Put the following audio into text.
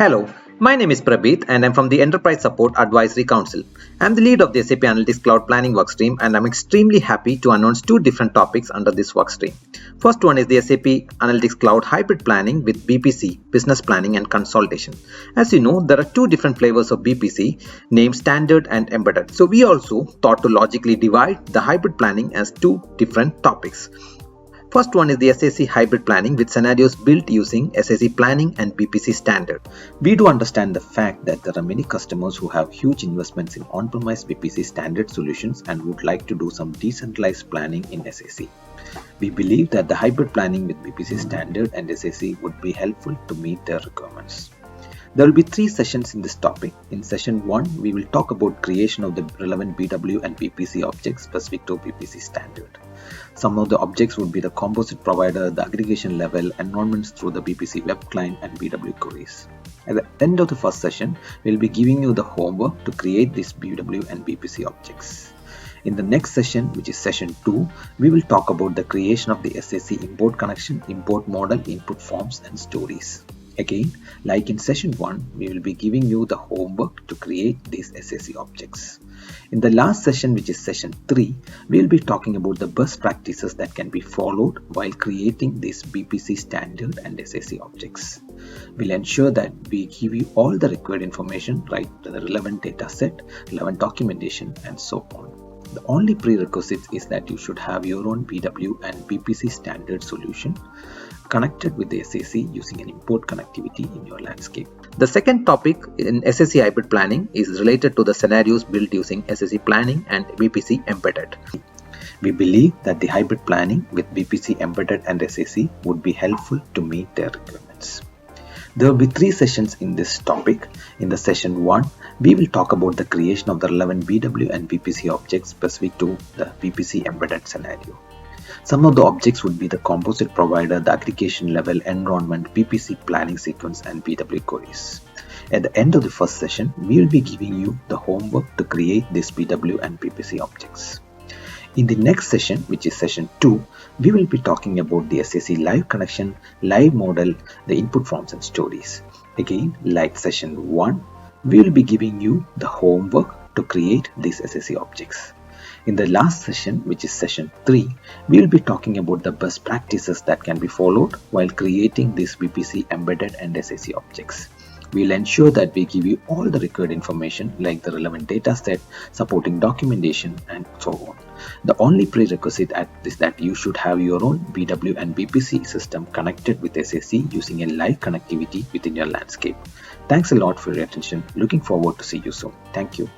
Hello, my name is Prabit and I'm from the Enterprise Support Advisory Council. I'm the lead of the SAP Analytics Cloud Planning workstream and I'm extremely happy to announce two different topics under this workstream. First one is the SAP Analytics Cloud Hybrid Planning with BPC, Business Planning and Consolidation. As you know, there are two different flavors of BPC named Standard and Embedded. So we also thought to logically divide the hybrid planning as two different topics. First one is the SAC hybrid planning with scenarios built using SAC planning and BPC standard. We do understand the fact that there are many customers who have huge investments in on-premise BPC standard solutions and would like to do some decentralized planning in SAC. We believe that the hybrid planning with BPC standard and SAC would be helpful to meet their requirements. There will be 3 sessions in this topic. In session 1, we will talk about creation of the relevant BW and BPC objects specific to BPC standard. Some of the objects would be the composite provider, the aggregation level, environments through the BPC web client and BW queries. At the end of the first session, we will be giving you the homework to create these BW and BPC objects. In the next session, which is session 2, we will talk about the creation of the SAC import connection, import model, input forms and stories. Again, like in session 1, we will be giving you the homework to create these SAC objects. In the last session, which is session 3, we will be talking about the best practices that can be followed while creating these BPC standard and SAC objects. We'll ensure that we give you all the required information, right, to the relevant data set, relevant documentation and so on. The only prerequisite is that you should have your own BW and BPC standard solution connected with the SAC using an import connectivity in your landscape. The second topic in SAC hybrid planning is related to the scenarios built using SAC planning and BPC embedded. We believe that the hybrid planning with BPC embedded and SAC would be helpful to meet their requirements. There will be 3 sessions in this topic. In the session 1, we will talk about the creation of the relevant BW and BPC objects specific to the BPC embedded scenario. Some of the objects would be the composite provider, the aggregation level, environment, BPC planning sequence and BW queries. At the end of the first session, we will be giving you the homework to create these BW and BPC objects. In the next session, which is session 2, we will be talking about the SAC live connection, live model, the input forms and stories. Again, like session 1, we will be giving you the homework to create these SAC objects. In the last session, which is session 3, we will be talking about the best practices that can be followed while creating these BPC embedded and SAC objects. We will ensure that we give you all the required information like the relevant data set, supporting documentation and so on. The only prerequisite is that you should have your own BW and BPC system connected with SAC using a live connectivity within your landscape. Thanks a lot for your attention. Looking forward to see you soon. Thank you.